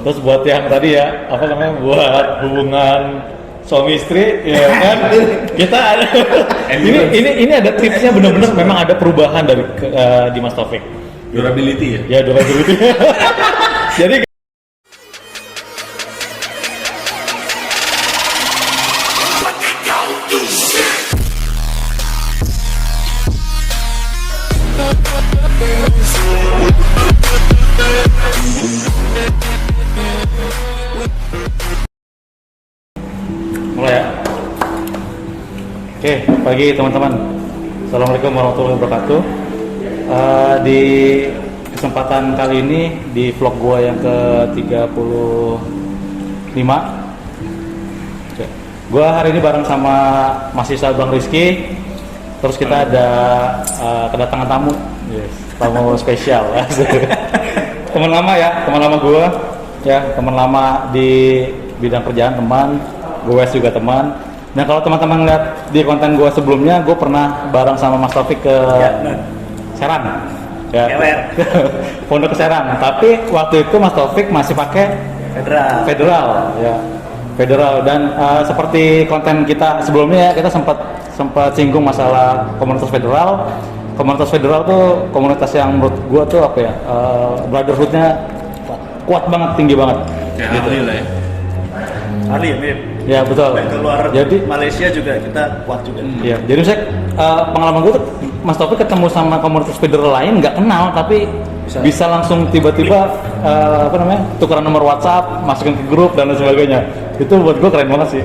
Terus buat yang tadi ya, apa namanya, buat hubungan suami istri, ya kan, kita ada. ini ada tipsnya, benar-benar memang ada perubahan dari di Mas Taufik. Durability ya? Ya, durability. Jadi mulai ya. Oke, pagi teman-teman. Assalamualaikum warahmatullahi wabarakatuh. Di kesempatan kali ini di vlog gua yang ke-35. Oke. Gua hari ini bareng sama mahasiswa Bang Rizky. Terus kita ada kedatangan tamu. Yes, tamu spesial. Teman lama ya, teman lama gua. Ya, teman lama di bidang kerjaan, teman. Gue juga teman. Nah, kalau teman-teman lihat di konten gue sebelumnya, gue pernah bareng sama Mas Taufik ke Serang. Ya, Pondok ke Serang. Tapi waktu itu Mas Taufik masih pakai Federal. Ya, Federal. Dan seperti konten kita sebelumnya, kita sempat singgung masalah komunitas Federal. Komunitas Federal tuh komunitas yang menurut gue tuh apa ya, brotherhoodnya kuat banget, tinggi banget. Ya, gitu. alhamdulillah ya. Ahli ya, mirip. Ya, betul. Dan keluar Jadi Malaysia juga kita kuat juga. Iya, jadi saya pengalaman gue tuh Mas Taufik ketemu sama komunitas federal lain nggak kenal, tapi bisa langsung tiba-tiba apa namanya, tukeran nomor WhatsApp, masukin ke grup dan lain sebagainya. Itu buat gue keren banget sih.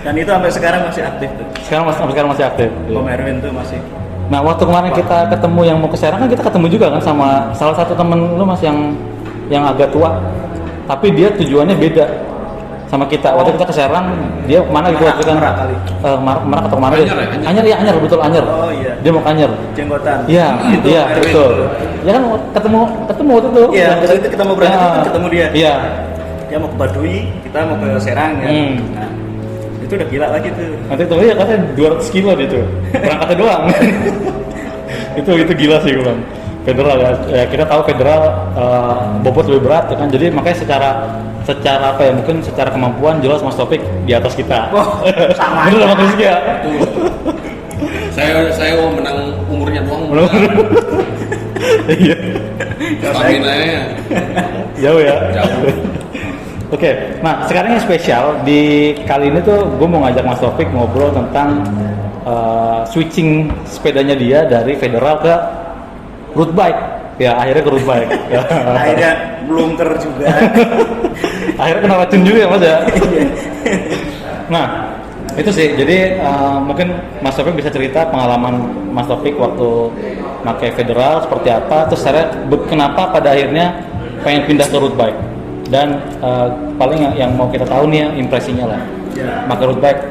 Dan itu sampai sekarang masih aktif tuh. Sampai sekarang masih aktif. Om Erwin tuh masih. Nah, waktu kemarin kita ketemu yang mau ke Serang kan kita ketemu juga kan sama salah satu temen lu Mas yang agak tua, tapi dia tujuannya beda sama kita. Waktu kita ke Serang, dia kemana gitu waktu kan? Merak kali. Merak atau kemana? Anyer ya? Anyer, ya Anyer, betul Anyer. Oh iya. Dia mau ke Anyer. Jenggotan. Iya, Itu iya Erwin. betul. Ya kan ketemu waktu itu. Iya, waktu itu kita mau berangkat Ya. kan ketemu dia. Iya. Dia mau ke Baduy, kita mau ke Serang ya. Nah, itu udah gila lagi tuh. Nanti tuh ya katanya 200 kilo dia tuh. Berangkatnya doang. itu gila sih gue bilang. Federal ya, kita tahu Federal bobot lebih berat ya kan. Jadi makanya secara apa ya, mungkin secara kemampuan jelas Mas Taufik di atas kita. Oh, sama. Bener sama Rizky ya. Saya menang umurnya doang. Iya. Stamina-nya Jauh ya. jauh. Oke, nah sekarang yang spesial di kali ini tuh gue mau ngajak Mas Taufik ngobrol tentang switching sepedanya dia dari Federal ke road bike. Ya akhirnya ke road bike. Akhirnya blunker juga. Akhirnya kena racun juga ya Mas ya. Nah itu sih, jadi mungkin Mas Taufik bisa cerita pengalaman Mas Taufik waktu pakai Federal seperti apa, terus saya kenapa pada akhirnya pengen pindah ke road bike. Dan paling yang mau kita tahu nih ya, impresinya lah. Ya. Pakai road bike,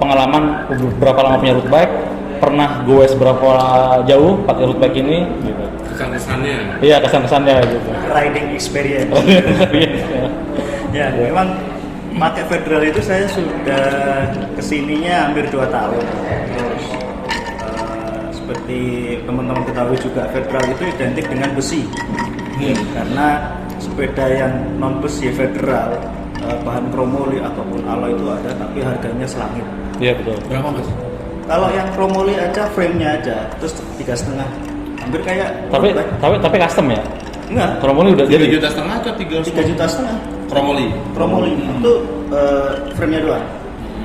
pengalaman berapa lama punya road bike, pernah goes berapa jauh pakai road bike ini gitu. Kesan-kesannya. Iya, kesan-kesannya gitu. Riding experience. Ya, memang pakai Federal itu saya sudah kesininya hampir 2 tahun. Terus seperti teman-teman ketahui juga, Federal itu identik dengan besi. Karena sepeda yang non besi Federal, bahan kromoli ataupun alloy itu ada, tapi harganya selangit. Iya betul. Berapa Mas? Kalau yang kromoli aja, frame-nya aja, terus 3,5, hampir kayak Tapi custom ya. enggak, Kromoli udah 3,5 jadi. juta atau 3,5 juta kromoli. kromoli itu frame-nya doang.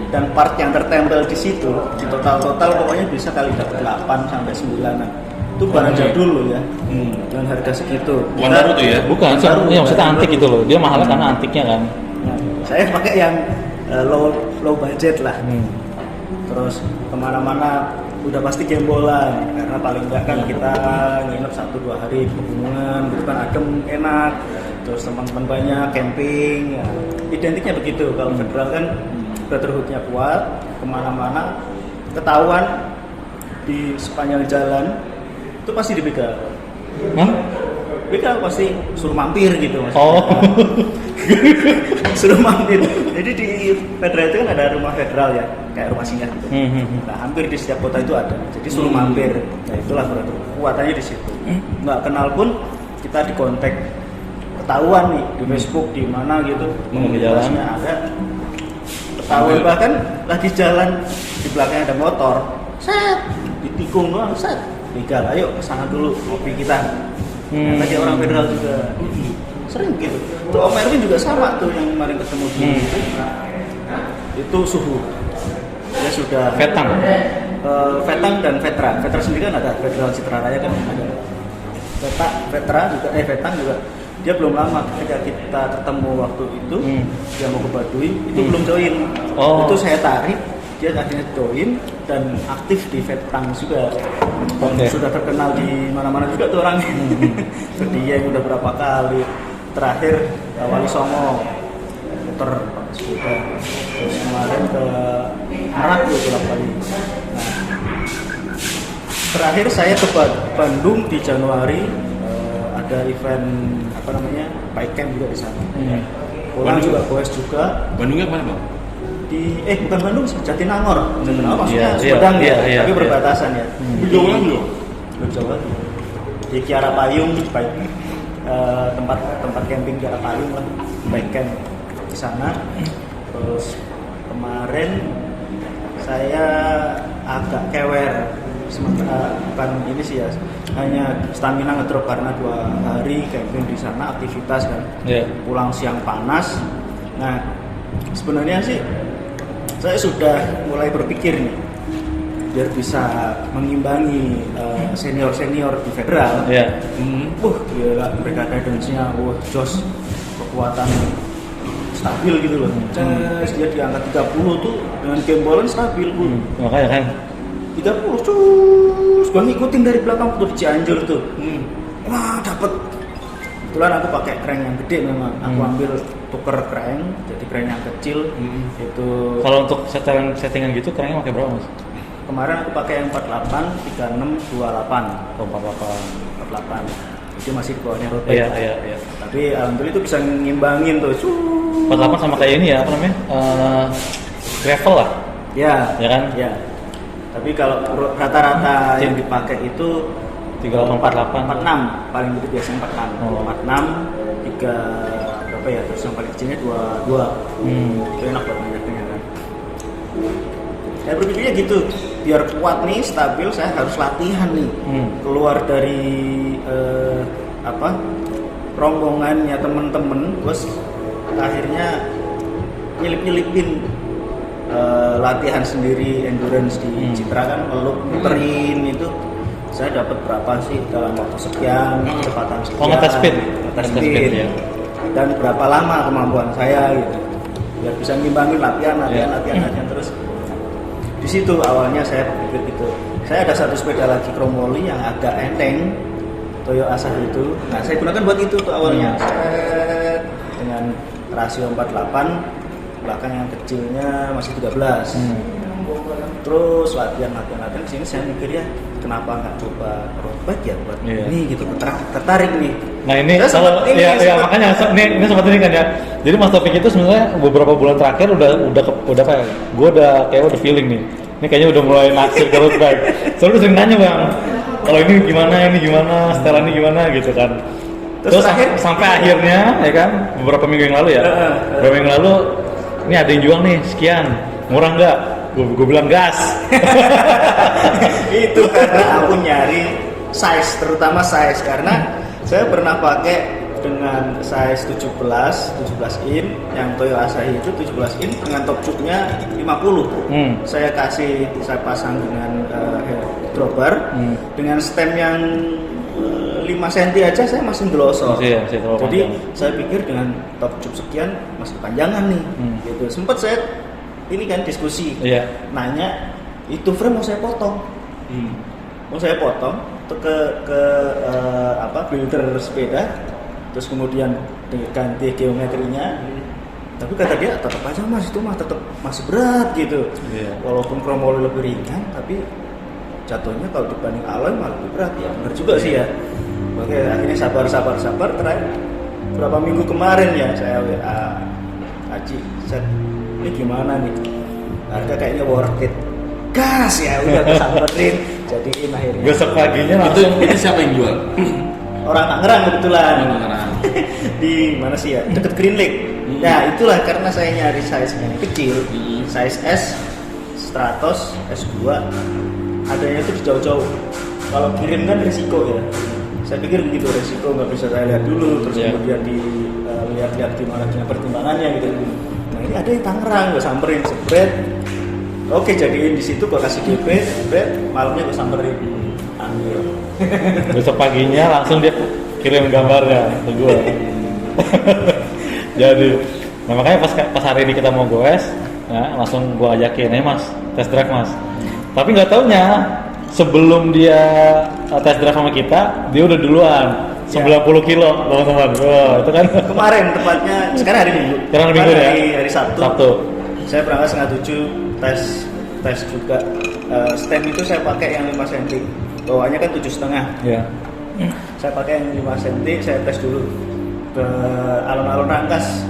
Dan part yang tertempel di situ, di total pokoknya bisa kali 8 sampai 9-an. Itu barang jadul loh ya. Dan harga segitu. Bukan baru tuh ya? Bukan, Baru, ya maksudnya baru. antik gitu loh. Dia mahal karena antiknya kan. Nah, saya pakai yang low budget lah. Terus kemana-mana udah pasti gembolan, karena paling enggak kan kita nginep 1-2 hari di pegunungan, gitu kan, adem, enak. Terus teman-teman banyak camping, ya. Identiknya begitu. Kalau Federal kan brotherhoodnya kuat, kemana-mana ketahuan di sepanjang jalan itu pasti dibegal. Hah? Begal pasti suruh mampir gitu maksudnya. Oh. Suruh mampir. Jadi di Federal itu kan ada rumah Federal ya, kayak rumah singgah gitu. Nah, hampir di setiap kota itu ada. Jadi suruh mampir. Nah, itulah berarti kuatannya di situ. Nggak kenal pun kita dikontak ketahuan nih di Facebook di mana gitu, di jalan. ada ketahuan, bahkan lagi jalan di belakangnya ada motor, set ditikung doang, set tinggal, ayo kesana dulu ngopi kita. Tadi orang federal juga sering gitu. Tuh Om Erwin juga sama tuh yang kemarin ketemu itu suhu. Dia sudah Vetang. Vetang dan Vetra. Vetra sendiri kan ada Federal Citra Raya kan ada. Vetra juga Vetang juga. Dia belum lama ketika kita ketemu waktu itu, dia mau ke Baduy, itu belum join. Itu saya tarik, dia akhirnya join dan aktif di Vetang juga. Sudah terkenal di mana-mana juga tuh orangnya. Dia udah berapa kali. Terakhir Wali Songo muter sepeda, terus kemarin ke Merak tuh bolak balik. Terakhir saya ke Bandung di Januari, ada event apa namanya bike camp juga di sana. Pulang juga goes juga. Bandungnya kemana bang? Di bukan Bandung sih, Jatinangor. Jatinangor maksudnya Sumedang tapi berbatasan ya. Jauh lagi loh. Belum jauh lagi. Di Kiara Payung tempat camping Kiara Payung lah, bike camp di sana. Terus kemarin saya agak kewer, bukan ini sih ya, hanya stamina ngedrop karena 2 hari camping di sana, aktivitas kan, pulang siang panas. Nah sebenarnya sih saya sudah mulai berpikir nih biar bisa mengimbangi senior di federal. Gila mereka guidance-nya, jos, kekuatan stabil gitu loh. Terus dia di angka 30 tuh dengan gembolan stabil pun. Makanya kan 30 terus gue ngikutin dari belakang tuh di Cianjur tuh. Wah dapet. Kebetulan aku pakai crank yang gede memang. Aku ambil tuker crank, jadi crank yang kecil. Itu. Kalau untuk settingan gitu cranknya pakai berapa mas? Kemarin aku pakai yang 48, 36, 28. 48. Itu masih di bawahnya road bike. Iya. Tapi alhamdulillah itu bisa ngimbangin tuh. 48 sama kayak ini ya, apa namanya? Gravel lah. Ya kan? Ya. Tapi kalau rata-rata yang dipakai itu 38, 48. 46, paling gede biasanya 46. 46, 3 berapa ya? Terus yang paling kecilnya 22. Itu enak buat manjatnya kan. Saya berpikirnya gitu, biar kuat nih, stabil, saya harus latihan nih. Keluar dari rombongannya temen-temen, terus akhirnya nyelip-nyelipin latihan sendiri, endurance di Citra kan, muterin itu. Saya dapat berapa sih dalam waktu sekian, kecepatan sekian, ngetes speed ya. Dan berapa lama kemampuan saya gitu, biar bisa ngimbangin latihan terus. Di situ awalnya saya berpikir gitu. Saya ada satu sepeda lagi Chromoli yang agak enteng, Toyo Asahi itu. Nah saya gunakan buat itu tuh awalnya. Dengan rasio 48, belakang yang kecilnya masih 13. Terus latihan kesini saya mikir ya, kenapa nggak coba road bike ya buat ini gitu, tertarik nih. Nah ini kalau makanya ini sempat ini kan ya. Jadi Mas Taufik itu sebenarnya beberapa bulan terakhir udah kayak gue udah feeling nih. Ini kayaknya udah mulai naksir ke road bike. Soalnya sering nanya bang, kalau ini gimana, setelannya gimana gitu kan. Terus sampai akhirnya ya kan beberapa minggu yang lalu ya. Beberapa minggu lalu ini ada yang jual nih sekian, murah nggak? Gue bilang gas. Itu karena aku nyari size, terutama size karena saya pernah pakai dengan size 17 in yang Toyo Asahi itu 17 in dengan top tube-nya 50. Saya pasang dengan dropper dengan stem yang 5 cm aja saya masih ngelosor. Jadi saya pikir dengan top tube sekian masih panjangan nih. Gitu. Sempat saya ini kan diskusi, nanya itu frame mau saya potong, ke builder sepeda, terus kemudian ganti geometrinya. Tapi kata dia tetap aja mas itu mah tetap masih berat gitu. Walaupun Chromoli lebih ringan, tapi jatuhnya kalau dibanding alloy malah lebih berat ya. Benar juga sih ya. Oke akhirnya sabar. Terakhir berapa minggu kemarin ya saya WA Aji set. Ini gimana nih? Harga kayaknya worth it. Gas ya udah kesamperin. Jadiin akhirnya. Besok paginya langsung. Itu siapa yang jual? Orang Tangerang kebetulan. di mana sih ya, deket Green Lake. Nah itulah karena saya nyari size yang kecil, size S, Stratos, S2, adanya itu di jauh-jauh. Kalau kirim kan risiko ya. Saya pikir begitu, risiko nggak bisa saya lihat dulu, terus kemudian lihat-lihat gimana dengan pertimbangannya gitu. Nah ini ada di Tangerang, gue samperin, spread. Oke, jadiin di situ gue kasih DP, spread, malamnya gue samperin, ambil. Besok paginya langsung dia kirim gambarnya ke gue. Jadi, nah makanya pas hari ini kita mau goes, ya, langsung gue ajakin, mas, test drive mas. Tapi nggak taunya sebelum dia test drive sama kita, dia udah duluan 90 kilo teman-teman. Wah itu kan. Kemarin tepatnya, sekarang hari Minggu. Sekarang hari Minggu ya. Hari Sabtu. Saya berangkat 6:30 tes juga. Stem itu saya pakai yang 5 cm. Bawaannya kan 7,5. Iya. Saya pakai yang 5 cm, saya tes dulu ke alun-alun Rangkas.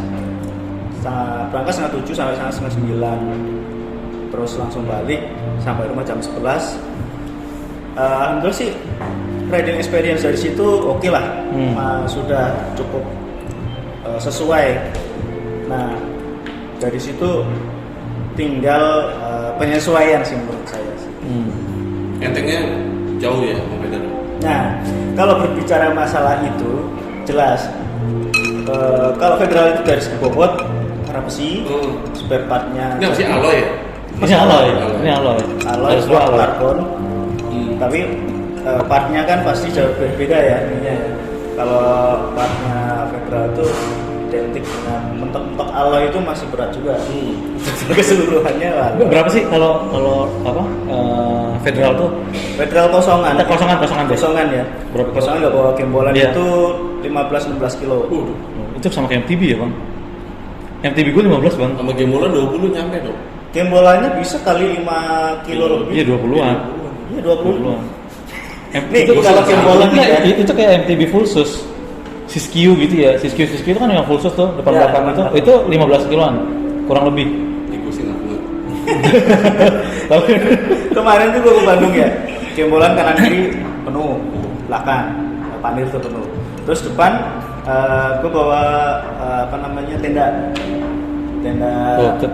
Berangkat 7:30 sampai sana 9. Terus langsung balik sampai rumah jam 11. Alhamdulillah sih riding experience dari situ oke lah, sudah cukup sesuai. Nah dari situ tinggal penyesuaian sih menurut saya sih. Entengnya jauh ya sama Federal. Nah kalau berbicara masalah itu jelas, kalau Federal itu dari segi bobot, karena besi, spare partnya. Ini masih alloy ya? Ini alloy. Alloy karbon. Tapi partnya kan pasti jauh berbeda ya ininya ya. Kalau partnya Federal itu identik dengan mentok-mentok alloy itu masih berat juga. Keseluruhannya lah. Berapa sih kalau apa Federal tuh? Federal kosongan. Kosongan Ya. Berapa kosongan nggak bawa gembolan iya. itu 15-16 kilo. Itu sama kayak MTB ya bang? MTB gue 15 bang. Sama gemolan 20 nyampe dong. Gembolannya bisa kali 5 kilo lebih. Iya 20-an. Iya 20-an. Nih, Itu kalau gembolan itu kayak MTB full sus. Siskiyou gitu ya. Siskiyou itu kan yang full sus tuh depan Ya, belakang itu 15 kiloan kurang lebih. Gue sih nggak kuat. Kemarin tuh gue ke Bandung ya, gembolan kanan kiri penuh, belakang panir tuh penuh. Terus depan gue bawa tenda.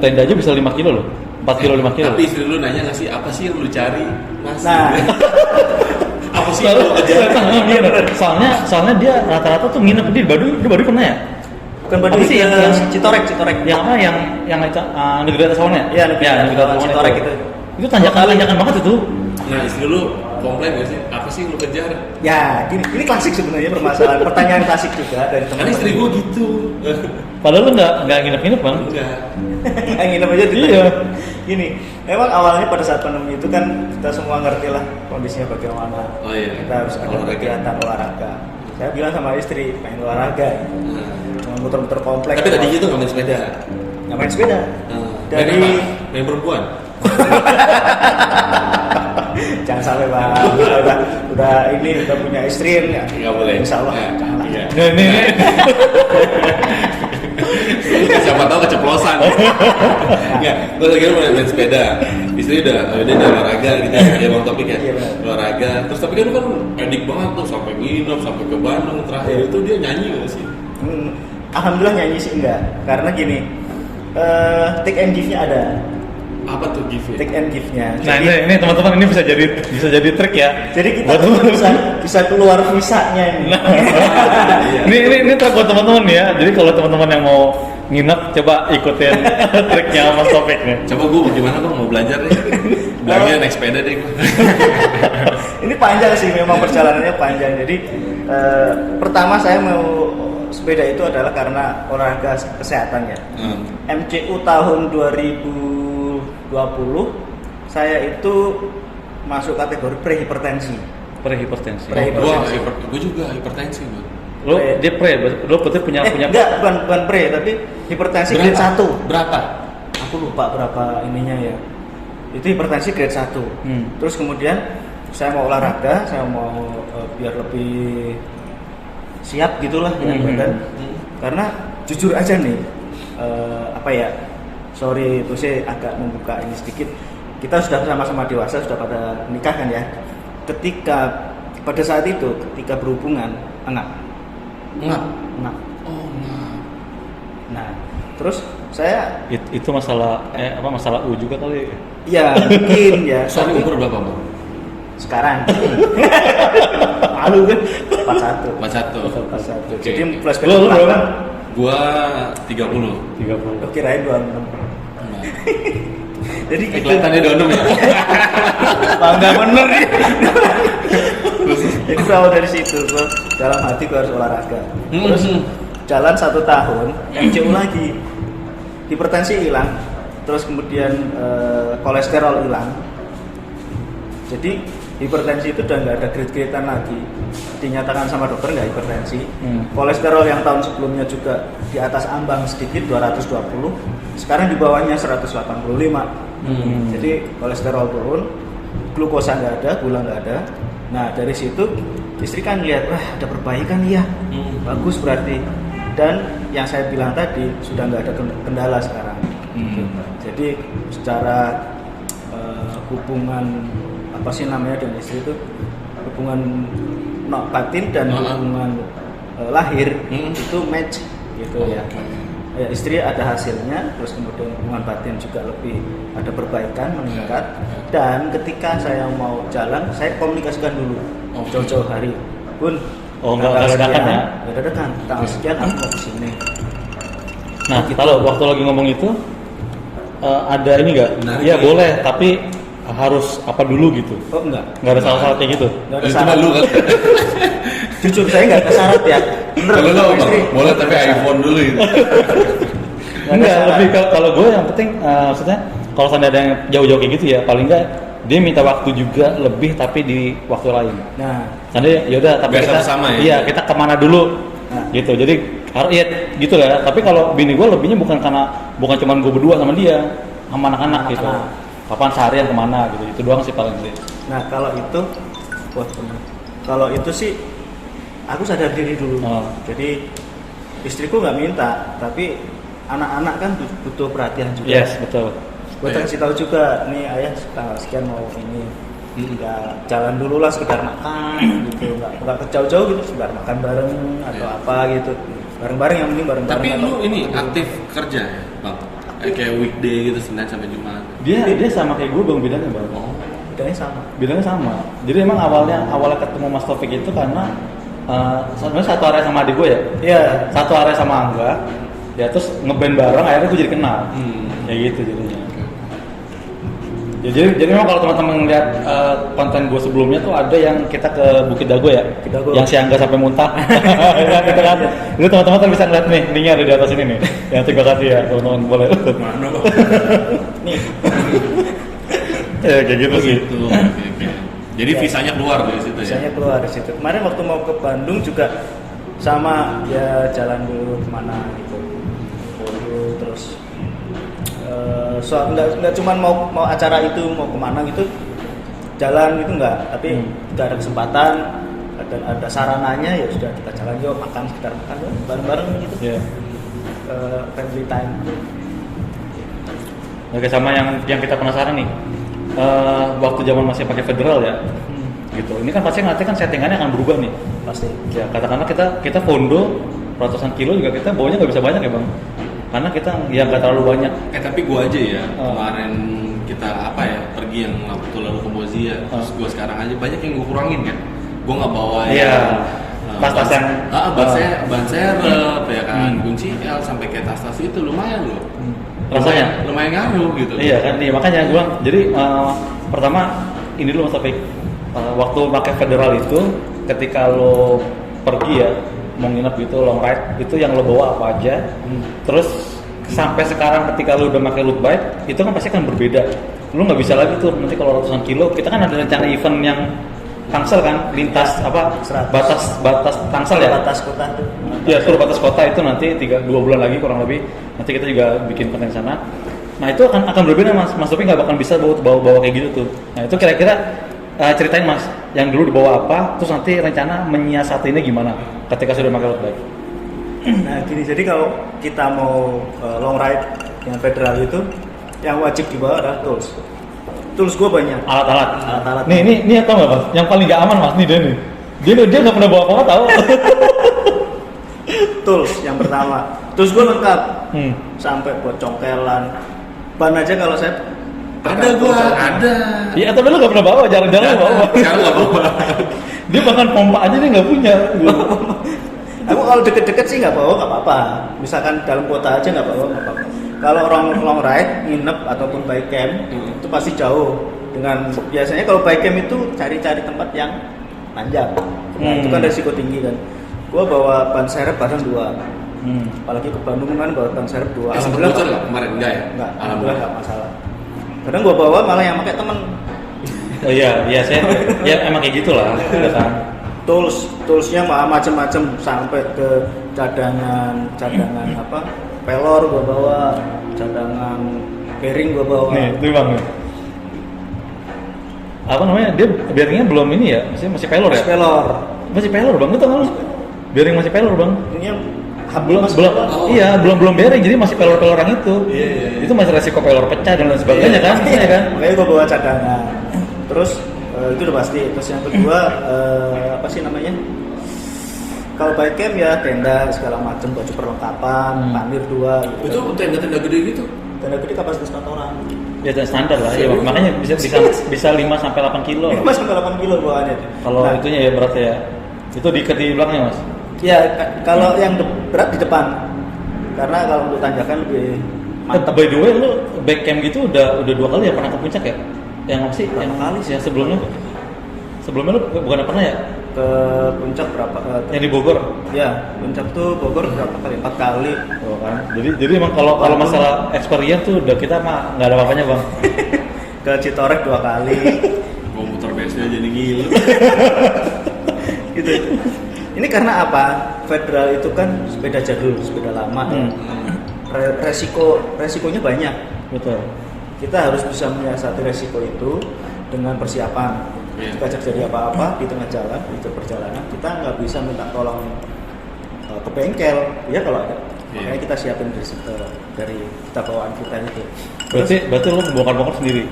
Tenda aja bisa 5 kilo loh. 4 kilo 5 kilo. Tapi istri lu nanya nggak sih apa sih yang lu cari? Mas. Nah, apa sih yang lu kejar? Soalnya dia rata-rata tuh nginep di Baduy pernah ya? bukan Apa Baduy sih yang yang Citorek. Yang apa yang Negeri Atas Awan ya? Iya, Negeri Atas Awan, Citorek itu. Itu tanjakan banget itu. Nah istri lu komplain nggak sih? Apa sih yang lu kejar? Ya, ini klasik sebenarnya permasalahan. Pertanyaan klasik juga dari Karena teman-teman. istri gua gitu. Padahal lu nggak nginep bang. Enggak. Yang nginep aja ditanya. Iya. Gini, memang awalnya pada saat pandemi itu kan kita semua ngerti lah kondisinya bagaimana. Oh iya. Kita harus ada kegiatan olahraga. Saya bilang sama istri, pengen olahraga. Cuma muter-muter kompleks. Tapi tadi itu nggak main sepeda. Nggak main sepeda. Dari Dari main perempuan. jangan sampai bang, udah punya istri ya. Nggak boleh. Insya Allah. Ya, Janganlah. iya. Nah, ini Siapa tahu keceplosan. Enggak, gue lagi main sepeda. Istri udah olahraga gitu ya bang topik ya. Iya, benar. Olahraga. Terus tapi kan lu kan edik banget tuh sampai nginep sampai ke Bandung terakhir Iya. itu dia nyanyi nggak sih? Alhamdulillah nyanyi sih enggak, karena gini, take and give-nya ada. Apa tuh gift Take and give-nya. Nah Jadi- ini teman-teman ini bisa jadi trik ya. Jadi kita Buat teman-teman. bisa keluar visanya ini. Ini trik buat teman-teman ya. Jadi kalau teman-teman yang mau nginep, coba ikutin triknya Mas Topik nih. Coba gue gimana bang mau belajar nih? Bilangnya naik sepeda deh gue. Ini panjang sih, memang perjalanannya panjang. Jadi pertama saya mau sepeda itu adalah karena olahraga kesehatan ya. MCU tahun 2020 saya itu masuk kategori prehipertensi. Prehipertensi. Prehipertensi. Gue juga hipertensi bang. Lo dia lo berarti punya Enggak, bukan pre, tapi hipertensi grade 1. Berapa? Aku lupa berapa ininya ya. Itu hipertensi grade 1. Terus kemudian saya mau olahraga, saya mau biar lebih siap gitulah dengan badan. Karena jujur aja nih, sorry itu saya agak membuka ini sedikit. Kita sudah sama-sama dewasa, sudah pada nikah kan ya. Pada saat itu, ketika berhubungan anak, Ngap. Ngap. Oh, ngap. Nah, terus saya Itu masalah masalah U juga kali. ya mungkin ya. Sorry, tapi umur berapa, Bang? sekarang malu kan 41. 41. 41. Oke. Jadi flashback Lu ke berapa? belakang. Gua 30. 30. Kirain 26. Nah. Jadi gitu. Kelihatannya donem ya. Bangga bener nih. Jadi berawal dari situ, gua dalam hati gua harus olahraga. Terus jalan 1 tahun, MCU lagi, hipertensi hilang, terus kemudian kolesterol hilang. Jadi hipertensi itu udah nggak ada grade-gradean lagi, dinyatakan sama dokter nggak hipertensi. Kolesterol yang tahun sebelumnya juga di atas ambang sedikit 220, sekarang di bawahnya 185. Jadi kolesterol turun, glukosa nggak ada, gula nggak ada. Nah dari situ istri kan lihat, wah ada perbaikan ya, bagus berarti. Dan yang saya bilang tadi sudah nggak ada kendala sekarang. Jadi secara hubungan apa sih namanya dengan istri itu, hubungan batin dan hubungan lahir itu match gitu ya. Ya, istri ada hasilnya, terus kemudian hubungan batin juga lebih ada perbaikan, meningkat. Dan ketika saya mau jalan, saya komunikasikan dulu jauh-jauh hari, Bun. Nggak dadakan ya? Nggak dadakan. Tanggal sekian aku mau kesini. Nah, Gitu. kalau waktu lagi ngomong itu ada ini nggak? Menarik Iya ya. boleh, tapi harus apa dulu gitu? Oh enggak. Nggak ada salah-salah kayak gitu? Nggak ada Itu syarat. mah lu kan. Jujur saya nggak ada syarat ya. Bener. Kalau lu apa? istri. Boleh tapi iPhone dulu itu. Nggak ada Enggak, syarat. lebih kalau gue yang penting maksudnya kalau seandainya ada yang jauh-jauh kayak gitu ya, paling enggak dia minta waktu juga lebih tapi di waktu lain. Nah, Seandainya ya udah tapi Biar kita sama-sama ya? iya kita kemana dulu Nah. gitu. Jadi harus iya gitu lah. Tapi kalau bini gue lebihnya bukan cuman gue berdua sama dia, sama anak-anak gitu. Anak-anak. Kapan seharian kemana gitu, itu doang sih paling sih. nah kalau itu, wah benar. Kalau itu sih, aku sadar diri dulu. Oh. Jadi istriku nggak minta, tapi anak-anak kan butuh perhatian juga. Yes, betul. Gue kasih tahu juga, nih ayah tanggal sekian mau ini, ya jalan dulu lah sekedar makan gitu, nggak jauh-jauh gitu, sekedar makan bareng atau apa gitu, bareng-bareng yang penting bareng-bareng. Tapi atau- lu ini aktif kerja ya, Bang? Kayak weekday gitu, Senin sampai Jumat. Dia sama kayak gue bang, bedanya bang. Bedanya sama. Bilangnya sama. Jadi emang awalnya ketemu Mas Taufik itu karena sebenarnya satu area sama adik gue ya. Iya. Satu area sama Angga. Ya terus ngeband bareng, akhirnya gue jadi kenal. Ya gitu jadinya. Ya, jadi memang kalau teman-teman lihat konten gue sebelumnya tuh ada yang kita ke Bukit Dago ya, Bukit Dago. yang si Angga sampai muntah. Ya, gitu kan. Itu teman-teman kan bisa ngeliat nih, linknya ada di atas ini nih. Yang tiga kasih ya, teman-teman boleh. Mana? Nih, Ya kayak gitu sih. Gitu. Oke. Jadi visanya keluar dari situ ya. biasanya keluar dari situ. Kemarin waktu mau ke Bandung juga sama, ya jalan dulu kemana gitu, dulu terus nggak cuma mau acara itu, mau kemana gitu jalan gitu nggak, tapi nggak ada kesempatan, ada sarananya ya sudah kita jalan yuk, makan sekitar makan yuk, bareng-bareng gitu. Iya. Family time. Oke, sama yang kita penasaran nih, waktu zaman masih pakai federal ya, gitu. Ini kan pasti nanti kan settingannya akan berubah nih. Pasti. Ya katakanlah kita fondo ratusan kilo juga kita bawanya nggak bisa banyak ya bang, karena kita ya nggak terlalu banyak. Tapi gua aja ya, kemarin kita pergi yang waktu lalu ke Bozia, terus gua sekarang aja banyak yang gua kurangin kan. Gua nggak bawa Iya. Tas-tas yang ban serep ya kan, kunci L sampai kayak tas-tas itu lumayan loh. Rasanya? Lumayan ngaruh gitu. Iya kan, iya makanya gue bilang. Jadi pertama ini dulu Mas Taufik, waktu pakai federal itu, ketika lo pergi ya mau nginep gitu long ride, itu yang lo bawa apa aja. Terus sampai sekarang ketika lo udah pakai road bike, itu kan pasti kan berbeda. Lo nggak bisa lagi tuh nanti kalau ratusan kilo, kita kan ada rencana event yang Tangsel kan, lintas batas Tangsel ya. Batas kota tuh. Ya, tur batas kota itu nanti 2 bulan lagi kurang lebih. Nanti kita juga bikin konten sana. Nah itu akan berbeda Mas Taufik nggak bakal bisa bawa kayak gitu tuh. Nah itu kira-kira ceritain Mas, yang dulu dibawa apa, terus nanti rencana menyiasatinya gimana ketika sudah pakai road bike. Nah gini, jadi kalau kita mau long ride yang federal itu, yang wajib dibawa adalah tools. Tools gue banyak. Alat-alat. Nih tau nggak Mas? Yang paling nggak aman Mas, nih dia nggak pernah bawa apa-apa tau. Tools yang pertama. Tools gue lengkap. Hmm. Sampai buat congkelan. Ban aja kalau saya Ada gua, ada. Iya, tapi lu gak pernah bawa, jarang-jarang lu bawa. Sekarang nggak bawa. Dia bahkan pompa aja dia nggak punya. Aku kalau deket-deket sih nggak bawa nggak apa-apa. Misalkan dalam kota aja nggak bawa nggak apa-apa. Kalau long ride, nginep ataupun bike camp itu pasti jauh. Dengan biasanya kalau bike camp itu cari-cari tempat yang panjang. Nah, itu kan resiko tinggi kan. Gua bawa ban serep kadang 2. Apalagi ke Bandung kan bawa ban serep 2. Sempat bocor nggak kemarin? Enggak ya? Enggak, alhamdulillah nggak masalah. Kadang gua bawa malah yang pakai temen. Oh iya, saya ya emang kayak gitulah, ya kan. Toolsnya macam-macam sampai ke cadangan apa pelor gua bawa, cadangan bearing gua bawa. Nih, itu bang. Apa namanya? Dia bearingnya belum ini ya? Masih pelor ya? Masih pelor bang, lu tau nggak lu? Bearing masih pelor bang. Ini yang Belum, iya belum bearing, jadi masih pelor-pelor yang itu. Iya. Itu masih resiko pelor pecah dan lain sebagainya kan? Iya kan? Makanya gua bawa cadangan. Terus itu udah pasti. Terus yang kedua apa sih namanya? Kalau bike camp ya tenda segala macam, baju perlengkapan, pandir 2 gitu. Itu tenda-tenda gede gitu? Tenda gede kapasitas 4 orang. Ya standar lah, ya, makanya bisa 5 sampai 8 kilo. 5 sampai 8 kilo bawaannya. Kalau itunya ya beratnya ya. Itu diikat di belakangnya mas? Ya kalau yang berat di depan. Karena kalau untuk tanjakan lebih mantap. By the way, lu back camp gitu udah 2 kali ya pernah ke puncak ya? Yang apa sih? Yang kali sih ya sebelumnya lu bukan pernah ya? Ke puncak berapa? Yang di Bogor? Ya, puncak tuh Bogor berapa kali? 4 kali. Oh kan. Jadi emang kalau masalah experience tuh udah kita mah nggak ada apa-apanya bang. Ke Citorek 2 kali. Gua muter base-nya jadi ngilu. Gitu. Ini karena apa? Federal itu kan sepeda jadul, sepeda lama. Resikonya banyak. Betul. Kita harus bisa menyiasati resiko itu dengan persiapan. Jika terjadi apa-apa di tengah jalan, di perjalanan, kita nggak bisa minta tolong ke bengkel, ya kalau ada. Makanya kita siapin dari kita bawaan kita itu. Berarti lu bongkar-bongkar sendiri?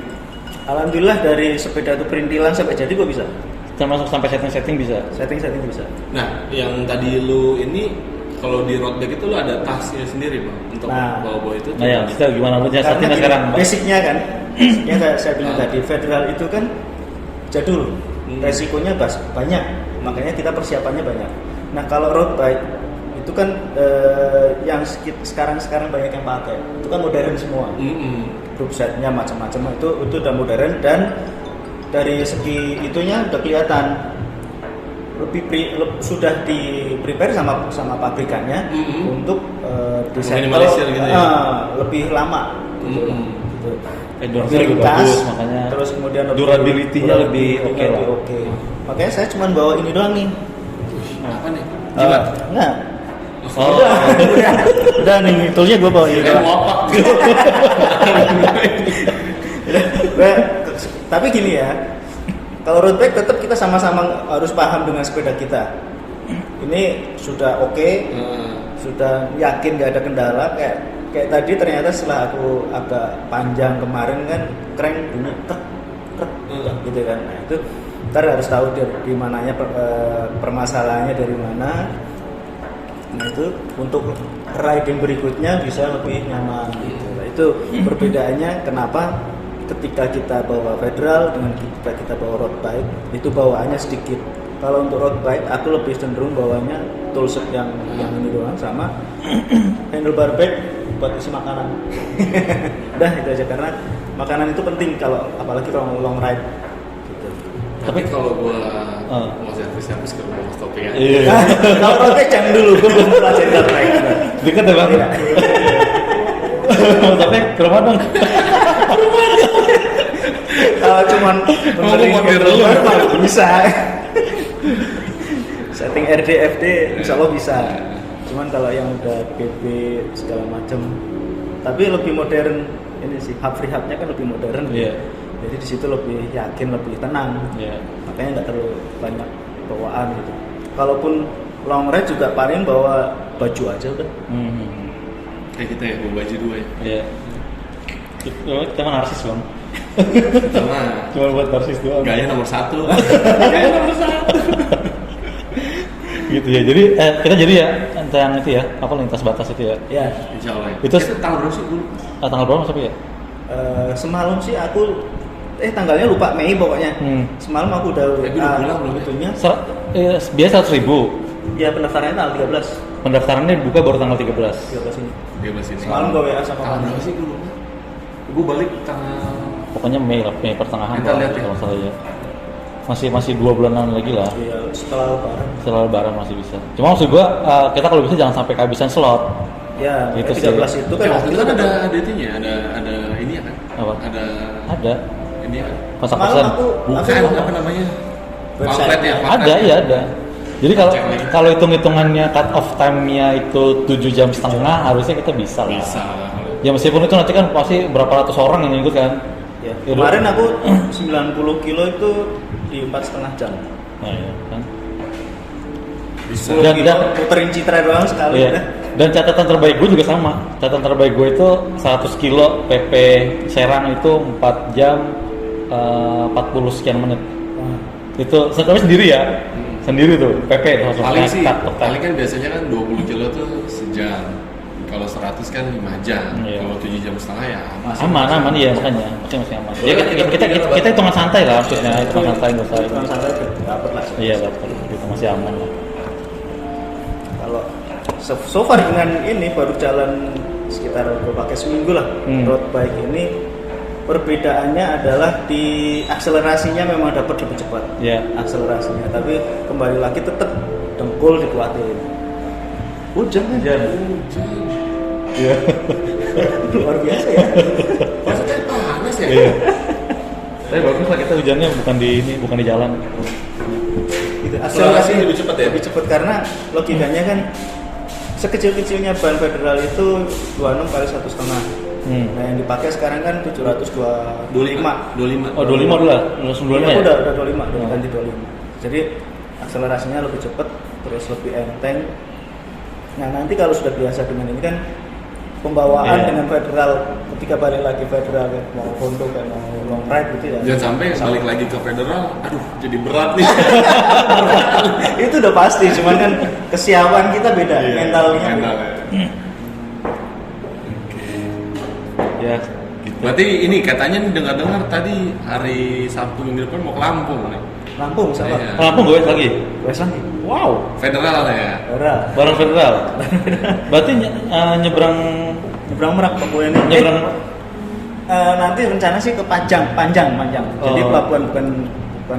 Alhamdulillah dari sepeda itu perintilan sampai jadi gua bisa. Termasuk sampai setting bisa? Setting bisa. Nah, yang tadi lu ini kalau di road bike itu lu ada tasnya sendiri bang untuk bawa-bawa itu. Nah ya, kita gimana lu nyiasatin sekarang? Basicnya kan, yang saya bilang tadi, federal itu kan jadul, resikonya banyak, makanya kita persiapannya banyak. Nah kalau road bike itu kan yang sekarang banyak yang pakai, itu kan modern semua. Group setnya macam-macam itu udah modern dan dari segi itunya udah kelihatan sudah di prepare sama pabrikannya untuk desain gitu ya? lebih lama. Gitu. Endurance lebih bagus, makanya terus kemudian durability-nya lebih oke lah. Makanya saya cuma bawa ini doang nih. Apa nih? Jimat? Enggak. Oh. Udah nih, toolnya gue bawa ini doang. Tapi gini ya, kalau road bike tetap kita sama-sama harus paham dengan sepeda kita. Ini sudah oke, sudah yakin gak ada kendala. Kayak tadi ternyata setelah aku agak panjang kemarin kan crank bunyi tek gitu kan. Nah itu ntar harus tahu di mananya permasalahannya dari mana. Nah itu untuk riding berikutnya bisa lebih nyaman gitu. Nah, itu perbedaannya kenapa ketika kita bawa federal dengan ketika kita bawa road bike itu bawaannya sedikit. Kalau untuk road bike aku lebih cenderung bawanya toolset yang ini doang sama handlebar bag buat isi makanan. Udah itu aja karena makanan itu penting kalau apalagi kalau long ride gitu. Tapi kalau gua mau servis ke rumah Mas Topi ya. Iya. Kalau road bike jangan dulu, gua belum pelajari road bike. Dekat ya bang? Tapi ke rumah dong. Kalau cuman bisa. Setting RDFD insya Allah bisa. Cuman kalau yang udah BB segala macam, tapi lebih modern ini sih, hub free hubnya kan lebih modern. Iya. Jadi di situ lebih yakin, lebih tenang. Iya. Makanya nggak terlalu banyak bawaan gitu. Kalaupun long ride juga paling bawa baju aja udah. Kayak kita ya, bawa baju 2 ya. Iya. Kita mah narsis bang. Cuma buat narsis doang. gaya nomor 1. Gitu ya. Jadi kita jadi ya kita yang itu ya, apa lintas batas itu ya. Ya, Insya Allah. Itu- Kita tanggal berapa sih? Gua lupa. Tanggal berapa Mas Sofi ya? semalam sih aku tanggalnya lupa, Mei pokoknya. Semalam aku udah Tapi udah pulang belum ya? itunya. Biasa 100.000. Ya pendaftarannya tanggal 13. Pendaftarannya dibuka baru tanggal 13. 13 ini. Dia masih Semalam gue WA sama tanggal kamu. berapa sih? Gue lupa. Gue balik tanggal. Pokoknya Mei lah, Mei pertengahan Kita lihat ya. kalau salah ya. Masih 2 bulanan lagi lah. Iya, setelah lebaran. Setelah lebaran masih bisa. Cuma maksud gua kita kalau bisa jangan sampai kehabisan slot. Ya, Itu 13 sih. itu kan Waktu itu kita kan ada itunya, ada ini ya kan? Apa? Ada Ada ini ya kan? kontak-kontakan. Bukan apa namanya? Website. Pamflet ya, pamflet. Ada, iya ada. Jadi kalau Cek lagi. kalau hitung-hitungannya cut off time-nya itu 7 jam setengah, harusnya kita bisa lah. Bisa. Ya meskipun itu nanti kan pasti berapa ratus orang yang ikut kan. Ya. Ya, Kemarin aku 90 kilo itu di 4,5 jam. Nah, iya, kan. Bisa. 10 Dan- kilo puterin Citra doang sekali Iya. udah. Dan catatan terbaik gue juga sama. Catatan terbaik gue itu 100 kilo PP Serang itu 4 jam 40 sekian menit. Wah. Itu tapi sendiri ya. Sendiri tuh PP langsung Paling sih, cut, cut. paling kan biasanya kan 20 kilo tuh sejam. Kalau 100 kan 5 jam. Iya. Kalau 7 jam setengah ya Aman ya makanya masih aman. Ya kita hitungan santai lah maksudnya, hitungan santai nggak usah. Hitungan santai dapat lah. Iya dapat, itu masih aman lah. Kalau so far dengan ini baru jalan sekitar gue pakai seminggu lah. Road bike ini perbedaannya adalah di akselerasinya memang dapat lebih cepat. Iya. Akselerasinya, tapi kembali lagi tetap dengkul dikuatin. Hujan kan? Hujan. Iya. Luar biasa ya. maksudnya panas ya? Iya. Tapi bagus lah kita hujannya bukan di jalan. Gitu. Akselerasi lebih cepat ya? Lebih cepat karena logikanya kan sekecil-kecilnya ban federal itu 26 kali 1,5. Nah yang dipakai sekarang kan 725. 25. Oh 25 dulu lah, langsung 25 ya? Udah 25, udah ganti 25. Jadi akselerasinya lebih cepat, terus lebih enteng. Nah nanti kalau sudah biasa dengan ini kan pembawaan Iya. dengan federal, ketika balik lagi federal mau Honda kan mau long ride gitu ya. Jangan sampai balik lagi ke federal, aduh jadi berat nih. Itu udah pasti, cuman kan kesiapan kita beda, Iya, mentalnya. mentalnya. Ya. Berarti ini katanya nih dengar-dengar tadi hari Sabtu minggu depan mau ke Lampung nih. Lampung sama. Iya. Lampung gue lagi. Wes lagi. Wow. Federal ya. Ora. Barang federal. Berarti nyebrang Merak Papua ini. nyebrang Nanti rencana sih ke Panjang. Jadi Oh. pelabuhan bukan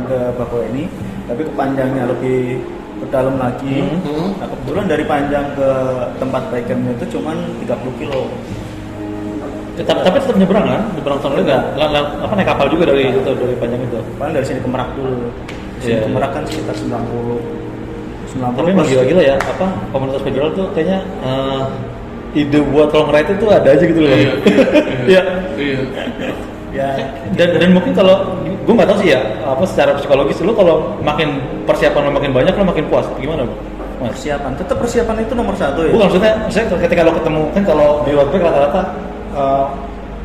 ke Papua ini, tapi ke Panjangnya lebih ke dalam lagi. Nah, kebetulan dari Panjang ke tempat bike campnya itu cuman 30 kilo. tapi tetap nyebrang kan? Nyebrang tahun lalu nggak? Apa naik kapal juga dari Panjang itu? Paling dari sini ke Merak dulu. Sini Iya, ke iya. Merak kan sekitar 90. Tapi emang gila-gila ya, apa komunitas federal tuh kayaknya ide buat long ride itu ada aja gitu loh. Iya. Iya. Iya. Ya, Dan mungkin kalau gue nggak tahu sih ya, apa secara psikologis lu kalau makin persiapan lo makin banyak lo makin puas. Gimana, Bu? Mas? tetap persiapan itu nomor satu ya. Bukan maksudnya ketika lo ketemu kan kalau di road bike rata-rata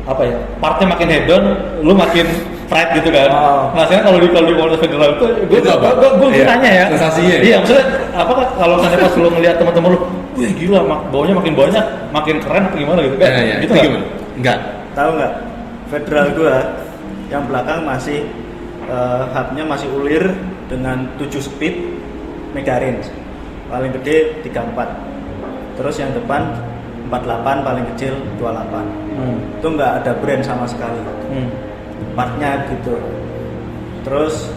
apa ya, partnya makin hedon, lu makin pride gitu kan. Oh. Nah, sekarang kalau di komunitas federal itu gue Itu apa? gue Iya, nanya ya. sensasinya. Iya, maksudnya apa kan kalau misalnya pas lu ngeliat teman-teman lu, wih gila, baunya makin banyak, makin keren apa gimana gitu kan? Iya, Gitu itu nggak? gimana? Enggak. Tahu nggak? Federal gua yang belakang masih hubnya masih ulir dengan 7 speed mega range. Paling gede 34. Terus yang depan 48, paling kecil 28. Itu nggak ada brand sama sekali. Partnya gitu. Terus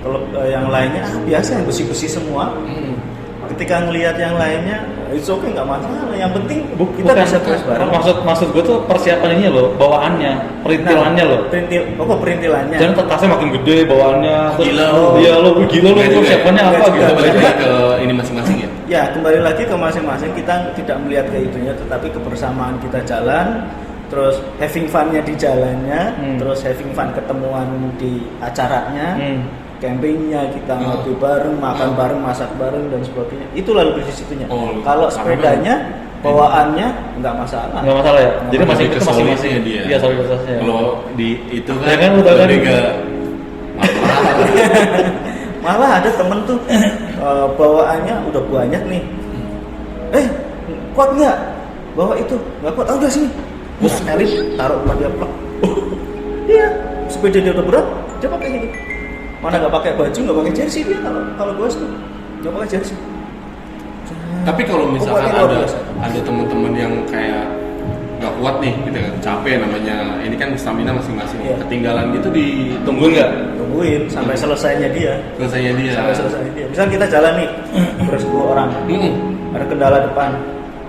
kalau yang lainnya biasa yang besi-besi semua. Ketika ngelihat yang lainnya, it's okay, nggak masalah. Yang penting kita Bukan, bisa terus bareng. maksud gue tuh persiapan ini loh, bawaannya, perintilannya loh. Perintilannya. Jangan tasnya makin gede bawaannya. Gila lu. lu. Iya lo, gila lu, Nggak juga ya? persiapannya apa Nggak gitu. juga. Kita balik lagi ke ini masing-masing ya. Ya, kembali lagi ke masing-masing, kita tidak melihat ke itunya, tetapi kebersamaan kita jalan, terus having fun-nya di jalannya, terus having fun ketemuan di acaranya, campingnya kita ngopi bareng, makan bareng, masak bareng dan sebagainya. Itulah lebih di situnya. Oh, kalau karena sepedanya, bawaannya nggak masalah. Nggak masalah ya. Jadi Nggak masih Lebih itu ke masing-masing. solidnya dia. Iya, soliditasnya. Kalau di itu kan, Ya kan, udah kan. lebih ke masalah. Malah ada temen tuh bawaannya udah banyak nih, kuat nggak bawa itu? Nggak kuat, udah sini. Terus elit taruh rumah dia plek. Iya, sepeda dia udah berat, dia pakai gitu. Mana nggak pakai baju, nggak pakai jersey dia kalau gue tuh nggak pakai jersey. Tapi kalau misalkan Pokoknya luar biasa. ada teman-teman yang kayak nggak kuat nih, gitu kan, capek namanya, ini kan stamina masing-masing, Iya. ketinggalan gitu ditungguin nggak? Tungguin sampai selesainya dia. Selesainya dia. Sampai selesainya dia. Misal kita jalan nih, terus 10 orang, ada kendala depan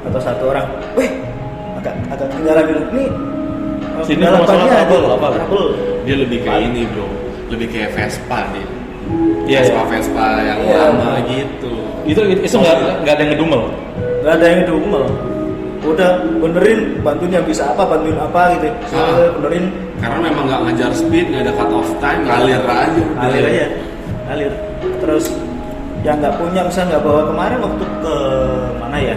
atau 1 orang, weh, agak ketinggalan dulu. Nih, Sini kendala masalah depannya ada trouble, apa? trouble. Dia lebih kayak ini bro, lebih kayak Vespa dia. Iya, Vespa yang Iya. lama gitu. Itu nggak ada yang ngedumel. Gak ada yang dumel. Udah benerin, bantuin yang bisa apa, bantuin apa gitu. Benerin, Karena memang nggak ngajar speed, nggak ada cut off time, ngalir aja. alir aja, alir. Terus yang nggak punya, misalnya nggak bawa kemarin waktu ke mana ya?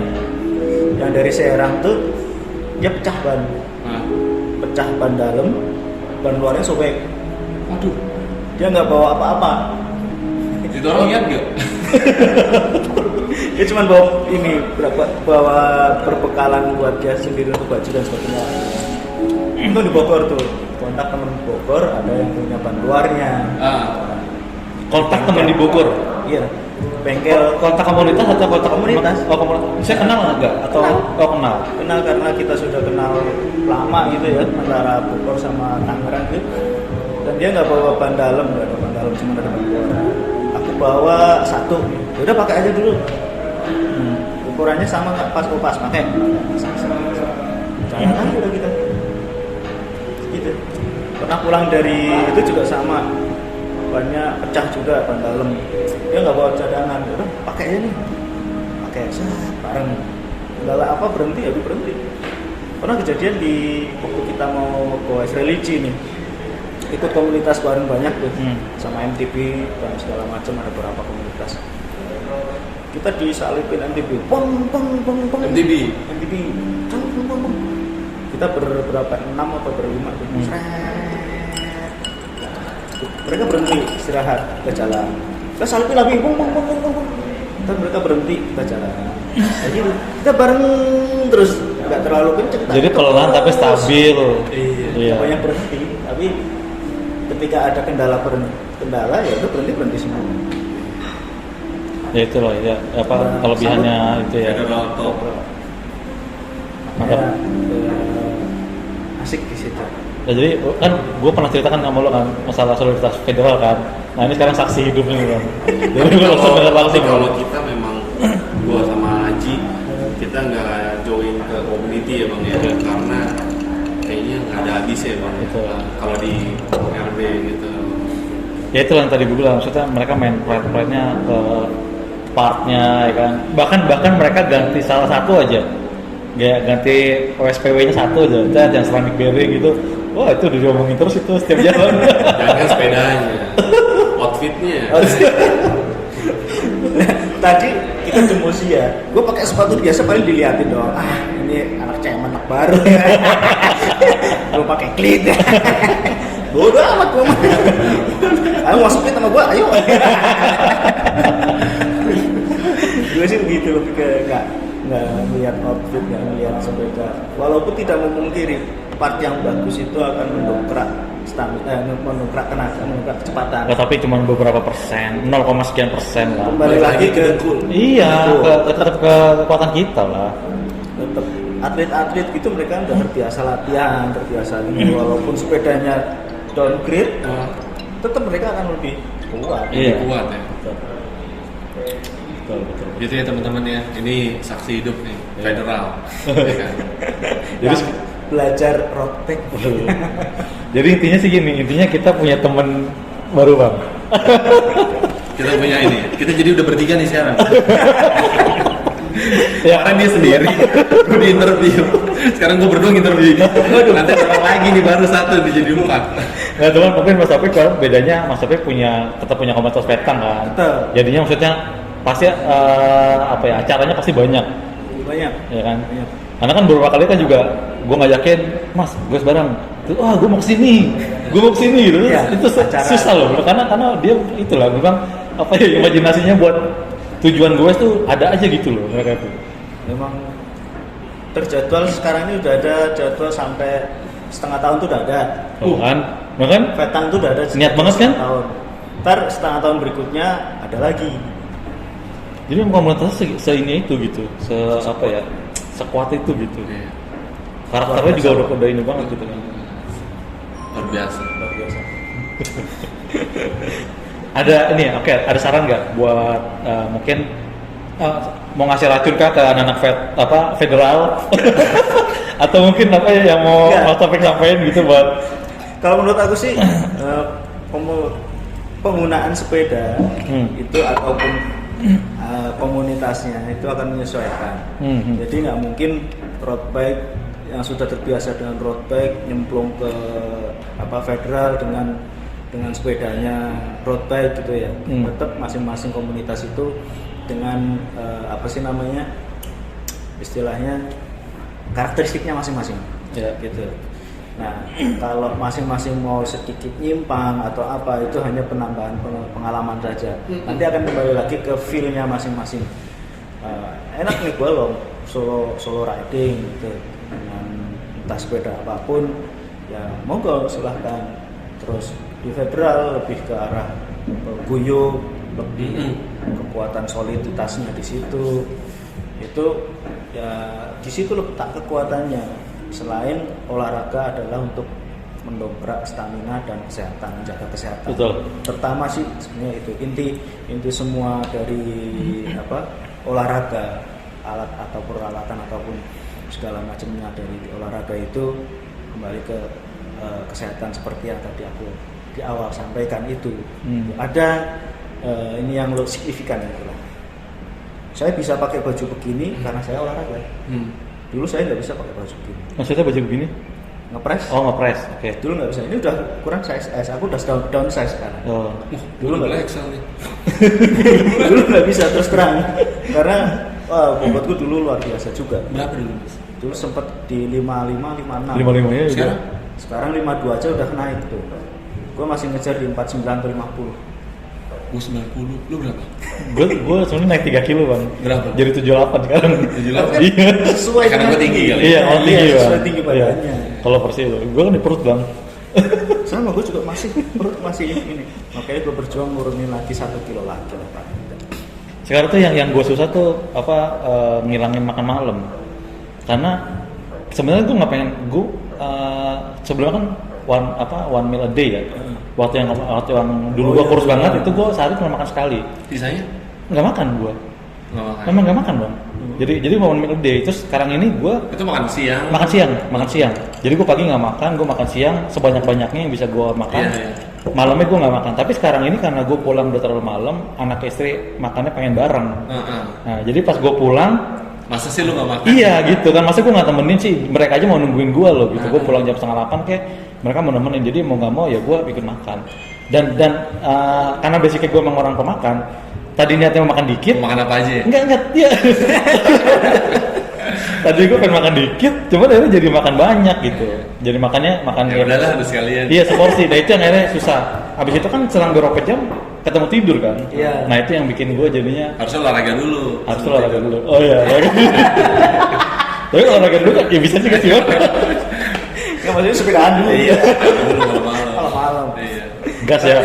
Yang dari Serang tuh dia pecah ban, Nah, pecah ban dalam, ban luarnya sobek. waduh, Dia nggak bawa apa-apa. itu orang lihat nggak? Dia cuma bawa ini bawa perbekalan buat dia sendiri untuk baju dan sebagainya. Itu di Bogor tuh, kontak temen Bogor ada yang punya ban luarnya. Kontak teman di Bogor. Iya, bengkel Kontak komunitas atau kontak Komunitas. Oh, komunitas. Saya kenal nggak? Atau kenal? kenal karena kita sudah kenal lama gitu ya antara Bogor sama Tangerang gitu. Dan dia nggak bawa ban dalam, nggak ada ban dalam, cuma ada ban luar. Aku bawa 1, ya udah pakai aja dulu. Ukurannya sama nggak? Pas pakai. Jalan aja udah kita. Gitu. Pernah pulang dari itu juga sama. Bannya pecah juga ban dalam. Dia nggak bawa cadangan, udah pakai aja nih. Pakai bareng. Kendala apa berhenti ya berhenti. Pernah kejadian di waktu kita mau ke religi nih. Ikut komunitas bareng banyak tuh, sama MTB dan segala macam, ada beberapa komunitas. Kita disalipin MTB, pong. MTB. Pong. Kita berberapa 6 atau berlima tuh. Sret. Mereka berhenti istirahat, kita jalan. Kita salipin lagi, pong. Kita mereka berhenti, kita jalan. Jadi kita bareng terus, nggak terlalu kenceng. Jadi pelan tapi stabil. Iya. Banyak berhenti, tapi ketika ada kendala ya itu berhenti semua. Ya itu loh, ya apa kelebihannya itu ya. Federal top. Mantap. Ya, asik di situ. Ya, jadi kan gue pernah ceritakan sama lo kan masalah solidaritas federal kan. Nah ini sekarang saksi hidup ini kan. Jadi gue langsung dengar langsung. Kalau kita memang gua sama Haji, kita nggak join ke community ya bang ya, karena kayaknya nggak ada habisnya bang. Betul. Kalau di RB gitu. Ya itu yang tadi gue bilang, maksudnya mereka main pride-nya ke partnya ya kan. Bahkan mereka ganti salah satu aja. Kayak ganti OSPW-nya 1 aja, yang ceramic bearing gitu. Wah itu udah diomongin terus itu setiap jalan. Jangan sepedanya, outfitnya. Tadi kita demosi ya, gue pakai sepatu biasa paling diliatin doang. Ini anak cemen, anak baru. Gue pakai klit. Bodoh amat gue. Ayo masukin sama gue, ayo. Gue sih begitu, lebih ke nggak melihat outfit, nggak melihat sepeda. Walaupun tidak memungkiri part yang bagus itu akan mendongkrak stamina, mendongkrak tenaga, mendongkrak kecepatan. Ya, tapi cuma beberapa persen, 0, sekian persen lah. Kembali lagi ke Iya, tetap ke kekuatan kita lah. tetap atlet-atlet gitu mereka udah terbiasa latihan, terbiasa ini, walaupun sepedanya downgrade, tetap mereka akan lebih kuat. Iya. Kuat ya. Betul. Gitu ya teman-teman ya. Ini saksi hidup nih, federal. Ya kan? Jadi Belajar road bike. jadi intinya sih gini, intinya kita punya teman baru bang. Kita punya ini. Kita jadi udah bertiga nih sekarang. Ya. Kemarin dia sendiri, gue di interview. Sekarang gue berdua interview. Nanti ada orang lagi nih baru 1 nih jadi 4. Nah teman mungkin Mas Taufik kalau bedanya Mas Taufik tetap punya komunitas petang kan. Betul. Jadinya maksudnya pasti acaranya pasti banyak. Banyak. Ya kan. Banyak. Karena kan beberapa kali kan juga gue ngajakin Mas gue bareng. Gue mau kesini gitu. Iya, Itu acara. susah loh. Karena dia itulah gue bilang imajinasinya buat tujuan gue tuh ada aja gitu loh mereka tuh. memang terjadwal. Sekarang ini udah ada jadwal sampai setengah tahun tuh udah ada. Kan? Bahkan Vetang tuh udah ada. Niat banget kan? setengah tahun. Ntar setengah tahun berikutnya ada lagi. jadi komunitas se-ini itu gitu, apa ya, sekuat itu gitu. Iya. Karakternya juga udah ini banget gitu kan. Luar biasa. Luar biasa. Ada ini, oke, ada saran nggak buat mungkin mau ngasih racun kah ke anak-anak federal atau mungkin apa ya yang mau Nggak. Mas Taufik sampein gitu buat Kalau menurut aku sih penggunaan sepeda itu ataupun komunitasnya itu akan menyesuaikan. Jadi nggak mungkin road bike yang sudah terbiasa dengan road bike nyemplung ke federal dengan sepedanya road bike gitu ya. Tetap masing-masing komunitas itu dengan istilahnya karakteristiknya masing-masing. Ya. Gitu. Nah, kalau masing-masing mau sedikit nyimpang atau apa itu hanya penambahan pengalaman saja. Nanti akan kembali lagi ke feel-nya masing-masing. Enak nih gue loh solo riding gitu dengan entah sepeda apapun ya monggo silahkan. Terus di federal lebih ke arah guyup, lebih kekuatan soliditasnya di situ. Itu ya di situ letak kekuatannya. Selain olahraga adalah untuk mendongkrak stamina dan kesehatan, menjaga kesehatan. Betul. Pertama sih sebenarnya itu inti semua dari olahraga, alat atau peralatan ataupun segala macamnya dari olahraga itu kembali ke kesehatan seperti yang tadi aku di awal sampaikan itu. Ada ini yang signifikan itulah. Saya bisa pakai baju begini karena saya olahraga. Dulu saya nggak bisa pakai baju begini. maksudnya baju begini? Ngepres? Oh, ngepres. Oke. Dulu nggak bisa. Ini udah kurang size S. Aku udah down size sekarang. Oh. Dulu nggak Excel nih. dulu nggak bisa terus terang karena bobotku dulu luar biasa juga. Berapa dulu, Mas? Dulu sempat di 55, 56. 55-nya juga. Sekarang? Sekarang 52 aja udah naik tuh. Gue masih ngejar di 49 atau 50. Gue 90. Lu berapa? Gue sebenarnya naik 3 kilo bang. Berapa? Jadi 78 sekarang. 78? Iya. Sesuai Karena dengan gua tinggi kali. Iya, oh tinggi bang. sesuai tinggi badannya. Iya. Kalau persis gue kan di perut bang. Sama gue juga perut masih ini. Makanya gue berjuang nurunin lagi 1 kilo lagi lah Pak. Sekarang tuh yang gue susah tuh ngilangin makan malam. Karena sebenarnya gue nggak pengen sebelumnya kan one meal a day ya. Waktu yang dulu gue kurus banget itu gue sehari cuma makan sekali. Sisanya? Nggak makan gue. Nggak makan. Memang nggak makan bang. Jadi one meal a day. Terus sekarang ini gue Itu makan siang. makan siang. Jadi gue pagi nggak makan, gue makan siang sebanyak-banyaknya yang bisa gue makan. Iya. Malamnya gue nggak makan. Tapi sekarang ini karena gue pulang udah terlalu malam, anak istri makannya pengen bareng. Nah, jadi pas gue pulang, Masa sih lu nggak makan? iya gitu kan. Masa gue nggak temenin sih. Mereka aja mau nungguin gue loh gitu. Gue pulang jam 7:30 kayak mereka mau nemenin. Jadi mau nggak mau ya gue bikin makan. Dan karena basicnya gue emang orang pemakan. Tadi niatnya mau makan dikit. Makan apa aja ya? Enggak, iya. Tadi gue pengen makan dikit, cuma akhirnya jadi makan banyak gitu. Jadi makan Ya udahlah, harus sekalian. Iya, seporsi. Nah itu yang akhirnya susah. Habis itu kan selang beberapa jam ketemu tidur kan. Iya. Nah itu yang bikin gue jadinya Harusnya olahraga dulu. harus olahraga dulu. Oh iya, olahraga dulu. Tapi olahraga dulu kan ya bisa juga sih Bang. Nggak maksudnya sepedaan dulu. Iya. Dulu malam-malam. Malam-malam. Iya. Gas ya.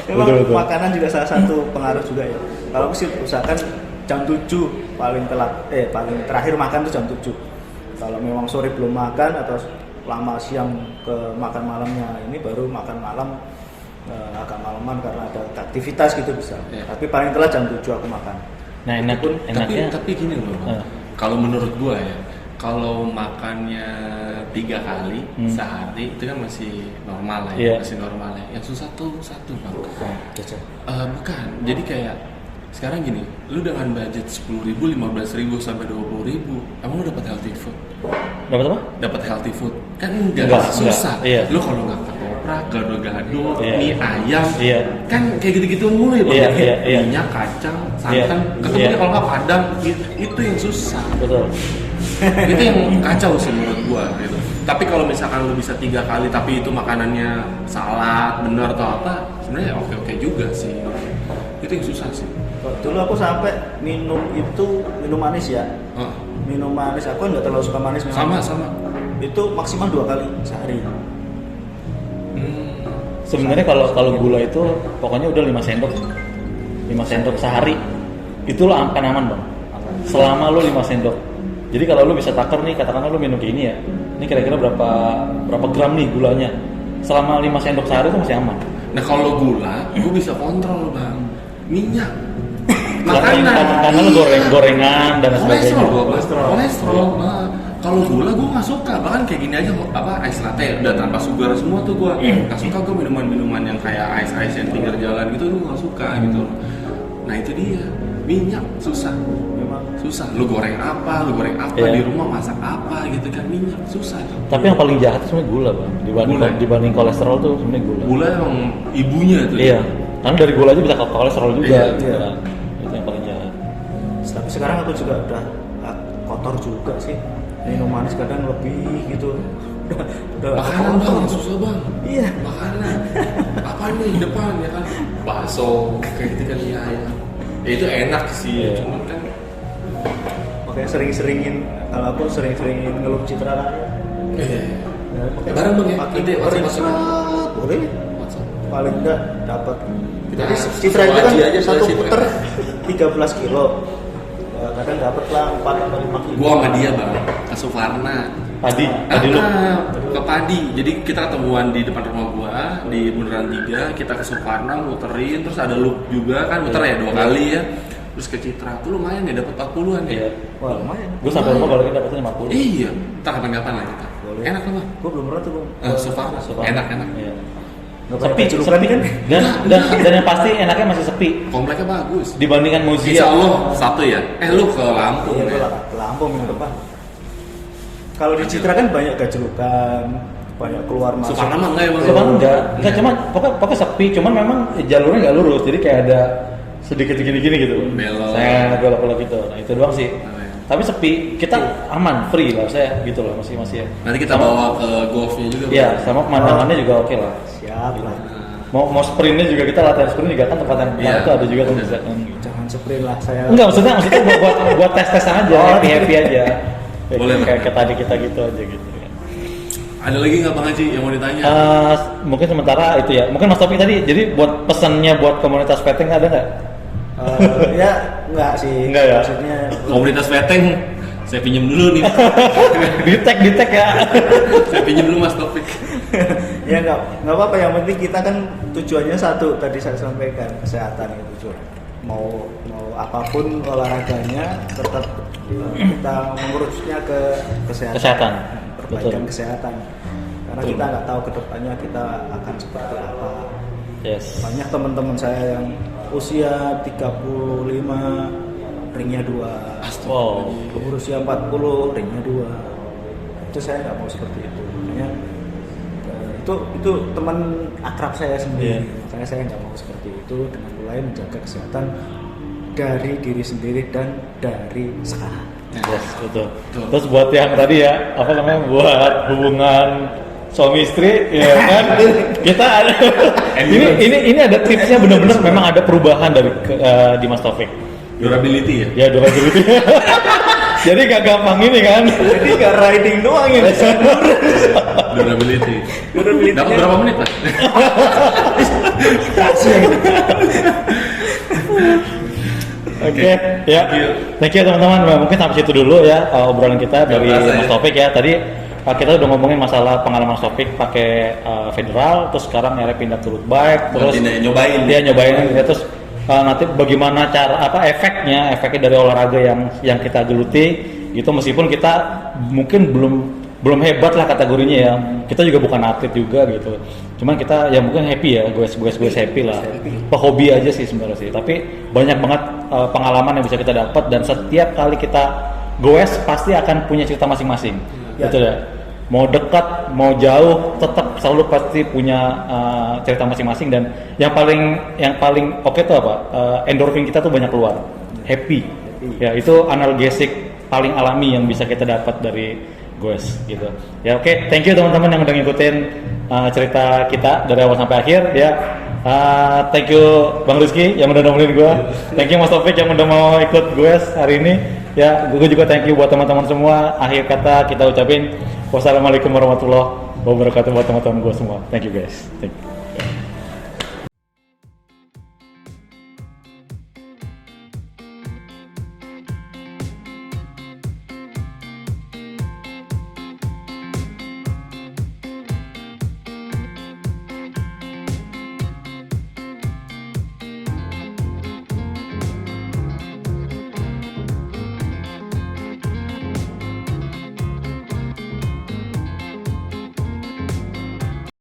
Memang Betul. makanan juga salah satu pengaruh juga ya. Kalau aku sih usahakan jam 7 paling telat, paling terakhir makan tuh jam 7. Kalau memang sore belum makan atau lama siang ke makan malamnya ini baru makan malam agak malaman karena ada aktivitas gitu bisa. Iya. Tapi paling telat jam 7 aku makan. Nah enaknya. Tapi gini loh, Eh. kalau menurut gua ya, kalau makannya 3 kali sehari itu kan masih normal lah ya, Iya. masih normal ya. Yang susah tuh satu bang. Jajan. Bukan, jadi kayak sekarang gini, lu dengan budget 10.000, 15.000 sampai 20.000, emang lu dapat healthy food? Dapat apa? Dapat healthy food kan enggak, Enggak, susah. iya. Lu kalau nggak ketoprak, gado-gado, Iya. mie ayam, Iya. kan kayak gitu-gitu mulu ya bang. Iya, iya, iya. Minyak, kacang, Iya, santan, ketemu iya. kalau nggak padang, itu yang susah. Betul. Itu yang kacau sih menurut gua gitu. Tapi kalau misalkan lu bisa 3 kali tapi itu makanannya salad bener atau apa, sebenarnya oke-oke juga sih. Itu yang susah sih. Kalau Dulu aku sampai minum manis ya. Minum manis, aku nggak terlalu suka manis memang. Sama. Itu maksimal 2 kali sehari. Sebenarnya kalau gula itu pokoknya udah 5 sendok sehari. Itu lo akan aman bang. Selama lo 5 sendok. Jadi kalau lo bisa takar nih, katakanlah lo minum kayak ini ya. Ini kira-kira berapa gram nih gulanya. Selama 5 sendok sehari itu masih aman. Nah kalau gula, gue bisa kontrol bang. Minyak. Karena lo gorengan dan sebagainya. Kolesterol. Nah, kalau gula gue nggak suka, bahkan kayak gini aja ice latte udah tanpa sugar semua tuh gue nggak suka. Gue minuman yang kayak ice yang pinggir jalan gitu gue nggak suka gitu. Nah itu dia, minyak susah. Memang susah. Lu goreng apa di rumah masak apa gitu kan, minyak susah. Tapi yang paling jahat sebenarnya gula bang, dibanding kolesterol tuh sebenarnya gula. Gula emang ibunya tuh. Iya, karena dari gula aja bisa ke kolesterol juga. Iya. Gitu kan. Itu yang paling jahat. Tapi sekarang aku juga udah kotor juga sih. Minum manis kadang lebih gitu. Udah Makanan bang, susah bang. Iya. Makanan. Apa nih depan ya kan? Bakso kayak gitu kan ya. Ya itu enak sih, Iya. cuman kan Makanya sering-seringin, kalau aku sering-seringin ngeluh citra rakyat. bareng bang ya. Pakai Nanti WhatsApp. boleh. WhatsApp. Paling enggak dapat. Kita Jadi sama citra itu kan Aji aja satu Citra. puter 13 kilo. Ya, kadang dapat lah 4 atau 5 kilo. Gua sama dia bang ke Suvarna. Padi lu. Ke Padi. Jadi kita ketemuan di depan rumah gua di Bundaran 3, kita ke Suvarna muterin, terus ada loop juga kan, muter ya 2 kali ya. Terus ke Citra tuh lumayan ya, dapat 40-an ya. Iya. Wah, lumayan. Gue sampai rumah balikin dapetnya 50. Iya, entar kapan-kapan lah kita. Boleh. Enak loh bang. Gua belum pernah tuh, Bang. Suvarna. Enak. Iya. Nggak banyak Sepi kejulukan kan? dan yang pasti enaknya masih sepi Kompleknya bagus. dibandingkan Insya museum. Allah satu ya. Lu ke Lampung Iya, ya. ke Lampung minggu depan. Kalau di Citra kan banyak gajlukan, banyak keluar masuk. Suvarna mah enggak ya bang? Sekarang enggak cuma pokoknya sepi, cuman memang jalurnya nggak lurus, jadi kayak ada sedikit gini-gini gitu. Belok. Saya belok-belok gitu. Nah itu doang sih. Nah, ya. Tapi sepi, kita aman, free lah saya gitu loh, masih ya. Nanti kita bawa ke golfnya juga. Iya, Bang. sama pemandangannya juga oke lah. Siap lah. Mau sprintnya juga kita latihan sprint juga kan tempat yang Iya. itu ada juga kan bisa. Jangan sprint lah saya. Enggak, maksudnya buat tes-tesan aja, Oh, happy aja. Boleh, kayak Bang. tadi kita gitu aja gitu ya. Ada lagi nggak Bang Haji yang mau ditanya? Mungkin sementara itu ya. Mungkin Mas Taufik tadi, jadi buat pesannya buat komunitas petting ada nggak? Ya enggak sih. Enggak ya? Maksudnya Komunitas peteng, saya pinjam dulu nih. di tag ya. Saya pinjam dulu Mas Taufik. ya enggak apa-apa, yang penting kita kan tujuannya satu, tadi saya sampaikan, kesehatan itu tujuan. Mau apapun olahraganya tetap kita mengurusnya ke kesehatan. Perbaikan Betul. kesehatan. Karena Betul. kita nggak tahu kedepannya kita akan seperti apa. Yes. Banyak teman-teman saya yang usia 35 ringnya 2, Wow. usia 40 ringnya 2. Itu saya nggak mau seperti itu. Makanya itu teman akrab saya sendiri. Iya. Saya nggak mau seperti itu, dengan mulai menjaga kesehatan dari diri sendiri dan dari sekarang. Yes, betul. Terus buat yang tadi ya, apa namanya, buat hubungan suami istri, ya kan, kita ada ini ada tipsnya, benar-benar memang ada perubahan dari di Mas Taufik. Durability ya. Ya durability. Jadi gak gampang ini kan. Jadi nggak riding doang ya. Durability. Durability-nya- Dapat berapa menit Pak? Oke, ya. Thank you teman-teman. Mungkin sampai situ dulu ya obrolan kita dari Terima kasih. Mas Taufik ya. Tadi kita udah ngomongin masalah pengalaman Mas Taufik pakai federal, terus sekarang akhirnya pindah ke road bike, terus nyobain. dia nyobain ya, terus nanti bagaimana cara efeknya dari olahraga yang kita geluti gitu, meskipun kita mungkin belum hebat lah kategorinya ya, kita juga bukan atlet juga gitu, cuman kita ya mungkin happy ya, gue happy lah, hobi aja sih sebenarnya sih, tapi banyak banget pengalaman yang bisa kita dapat, dan setiap kali kita goes pasti akan punya cerita masing-masing Ya. gitu ya, mau dekat mau jauh tetap selalu pasti punya cerita masing-masing, dan yang paling oke tuh apa, endorfin kita tuh banyak keluar, happy. Ya itu analgesik paling alami yang bisa kita dapat dari goes gitu ya. Oke, thank you teman-teman yang udah ngikutin cerita kita dari awal sampai akhir ya. Thank you Bang Rizky yang udah nemenin gue. Thank you Mas Taufik yang udah mau ikut gue hari ini. Ya, gue juga thank you buat teman-teman semua. Akhir kata kita ucapin wassalamualaikum warahmatullahi wabarakatuh buat teman-teman gue semua. Thank you guys. Thank you.